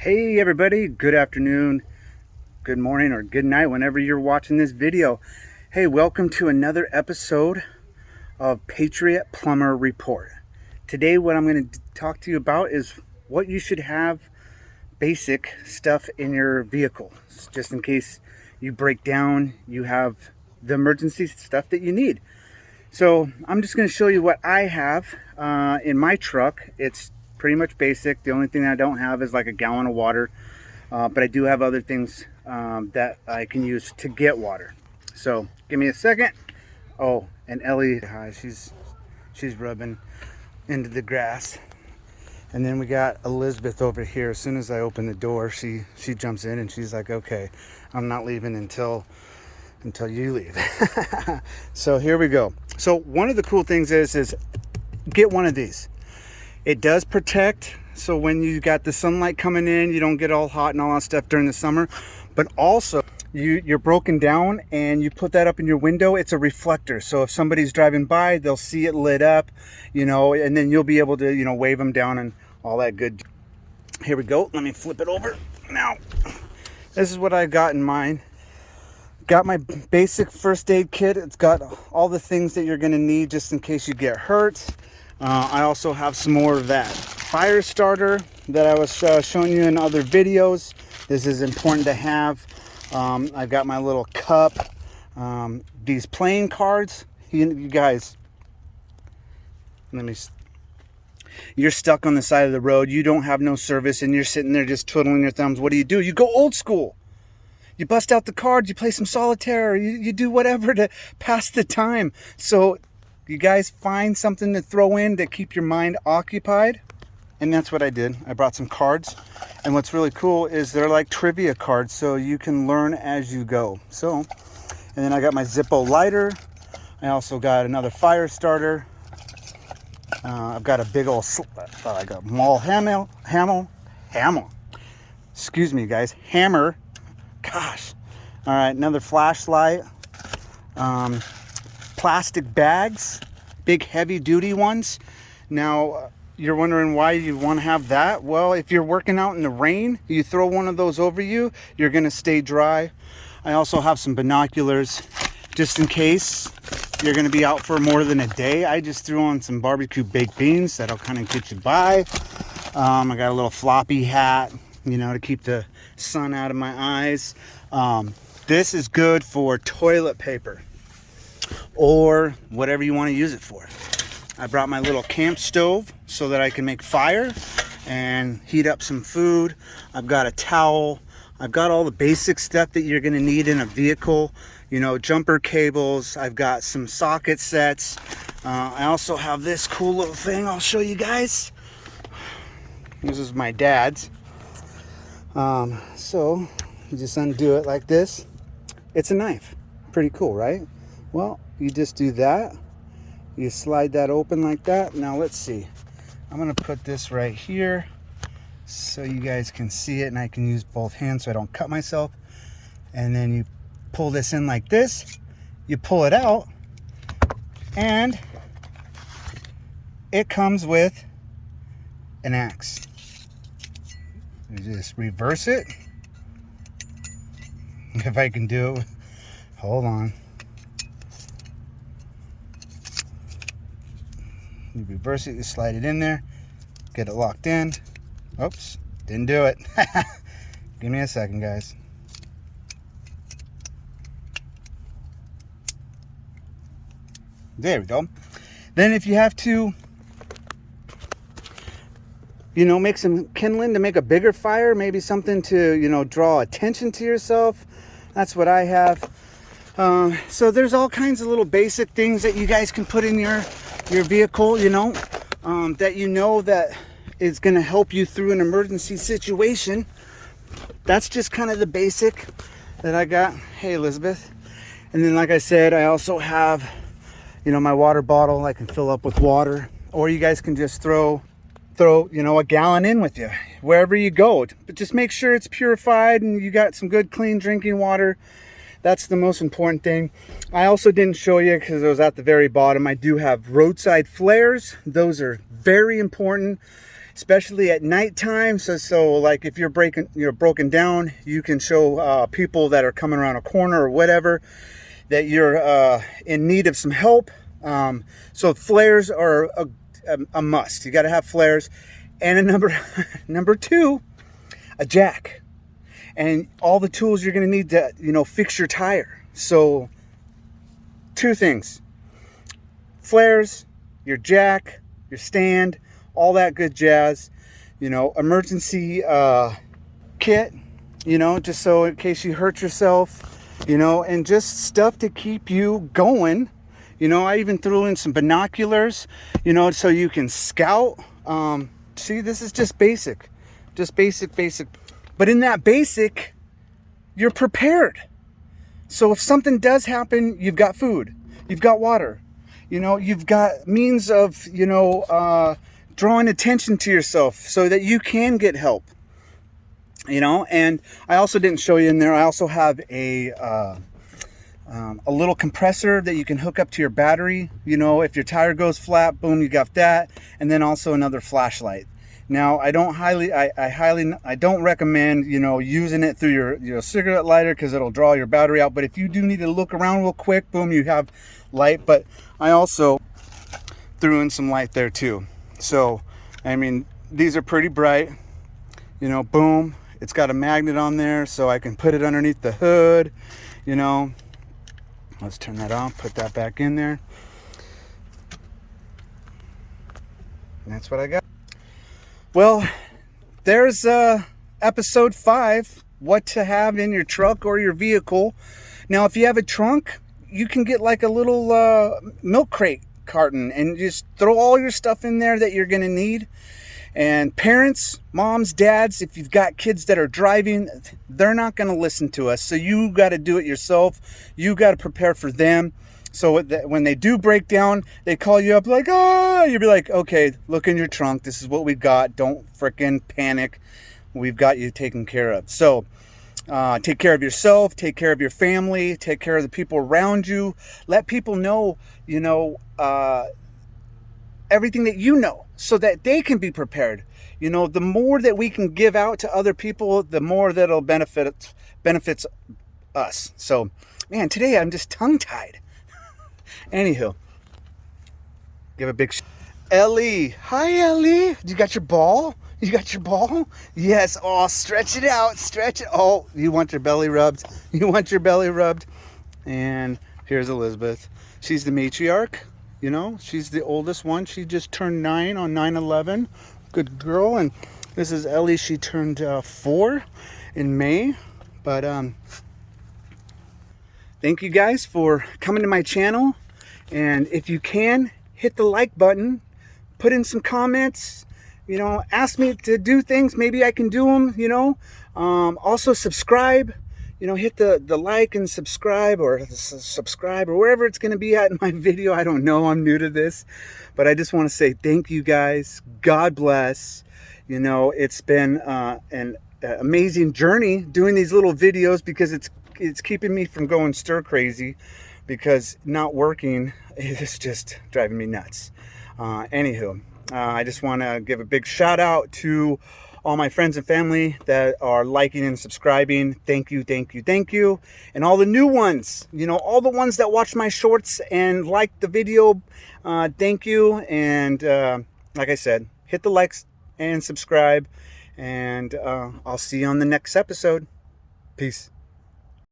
Hey everybody, good afternoon, good morning, or good night whenever you're watching this video. Hey, welcome to another episode of Patriot Plumber Report. Today what I'm going to talk to you about is what you should have basic stuff in your vehicle, just in case you break down, you have the emergency stuff that you need. So I'm just going to show you what I have in my truck. It's pretty much basic. The only thing I don't have is like a gallon of water, but I do have other things that I can use to get water. So give me a second. Oh, and Ellie, hi, she's rubbing into the grass. And then we got Elizabeth over here. As soon as I open the door, she jumps in and she's like, okay, I'm not leaving until you leave. So here we go. So one of the cool things is get one of these. It does protect, so when you got the sunlight coming in, you don't get all hot and all that stuff during the summer. But also, you're broken down and you put that up in your window, it's a reflector. So if somebody's driving by, they'll see it lit up, and then you'll be able to, wave them down and all that good. Here we go. Let me flip it over. Now, this is what I got in mine. Got my basic first aid kit. It's got all the things that you're going to need just in case you get hurt. I also have some more of that fire starter that I was showing you in other videos. This is important to have. I've got my little cup. These playing cards. You guys, you're stuck on the side of the road. You don't have no service and you're sitting there just twiddling your thumbs. What do? You go old school. You bust out the cards, you play some solitaire, you do whatever to pass the time. So you guys find something to throw in to keep your mind occupied. And that's what I did. I brought some cards. And what's really cool is they're like trivia cards, so you can learn as you go. So, and then I got my Zippo lighter. I also got another fire starter. I've got a big old, I got mall hammer. Excuse me, guys. Hammer. Gosh. All right, another flashlight. Plastic bags, big heavy duty ones. Now you're wondering why you want to have that. Well, if you're working out in the rain, you throw one of those over you, you're going to stay dry. I also have some binoculars just in case you're going to be out for more than a day. I just threw on some barbecue baked beans. That'll kind of get you by. I got a little floppy hat, to keep the sun out of my eyes. This is good for toilet paper or whatever you want to use it for. I brought my little camp stove so that I can make fire and heat up some food. I've got a towel. I've got all the basic stuff that you're going to need in a vehicle, jumper cables. I've got some socket sets. I also have this cool little thing I'll show you guys. This is my dad's. So you just undo it like this. It's a knife. Pretty cool, right? Well, you just do that. You slide that open like that. Now let's see. I'm going to put this right here so you guys can see it and I can use both hands so I don't cut myself. And then you pull this in like this. You pull it out and it comes with an axe. You just reverse it. If I can do it. Hold on. You reverse it, you slide it in there, get it locked in. Oops, didn't do it. Give me a second, guys. There we go. Then if you have to, make some kindling to make a bigger fire, maybe something to, draw attention to yourself. That's what I have. So there's all kinds of little basic things that you guys can put in your vehicle, that is going to help you through an emergency situation. That's just kind of the basic that I got. Hey, Elizabeth. And then, like I said, I also have, my water bottle I can fill up with water, or you guys can just throw, a gallon in with you wherever you go. But just make sure it's purified and you got some good, clean drinking water. That's the most important thing. I also didn't show you because it was at the very bottom. I do have Roadside Flares. Those are very important. especially at nighttime. So like if you're broken down, you can show people that are coming around a corner or whatever that you're in need of some help. So flares are a must. You got to have flares. And a number two, a jack. And all the tools you're going to need to, fix your tire. So two things: flares, your jack, your stand, all that good jazz. Emergency kit, just so in case you hurt yourself, and just stuff to keep you going. I even threw in some binoculars, so you can scout. See, this is just basic. But in that basic, you're prepared. So if something does happen, you've got food, you've got water, you've got means of, drawing attention to yourself so that you can get help. And I also didn't show you in there, I also have a little compressor that you can hook up to your battery. If your tire goes flat, boom, you got that. And then also another flashlight. Now, I don't recommend, using it through your cigarette lighter, because it'll draw your battery out. But if you do need to look around real quick, boom, you have light. But I also threw in some light there too. So, these are pretty bright, boom. It's got a magnet on there, so I can put it underneath the hood, Let's turn that on, put that back in there. And that's what I got. Well, there's episode 5, what to have in your truck or your vehicle. Now, if you have a trunk, you can get like a little milk crate carton and just throw all your stuff in there that you're going to need. And parents, moms, dads, if you've got kids that are driving, they're not going to listen to us. So you got to do it yourself. You got to prepare for them. So that when they do break down, they call you up like, you'll be like, okay, look in your trunk. This is what we got. Don't frickin' panic. We've got you taken care of. So take care of yourself. Take care of your family. Take care of the people around you. Let people know, everything that you know, so that they can be prepared. The more that we can give out to other people, the more that'll benefits us. So, man, today I'm just tongue-tied. Anywho, give a big Ellie. Hi, Ellie. You got your ball? Yes. Oh, stretch it out. Stretch it. Oh, you want your belly rubbed? And here's Elizabeth. She's the matriarch. She's the oldest one. She just turned 9 on 9/11. Good girl. And this is Ellie. She turned 4 in May. But thank you guys for coming to my channel. And if you can, hit the like button, put in some comments, ask me to do things. Maybe I can do them, also subscribe, hit the like and subscribe, or wherever it's going to be at in my video. I don't know. I'm new to this, but I just want to say thank you guys. God bless. It's been an amazing journey doing these little videos, because it's keeping me from going stir crazy, because not working is just driving me nuts. Anywho, I just want to give a big shout out to all my friends and family that are liking and subscribing. Thank you. And all the new ones, all the ones that watch my shorts and like the video, thank you. And like I said, hit the likes and subscribe, and I'll see you on the next episode. Peace.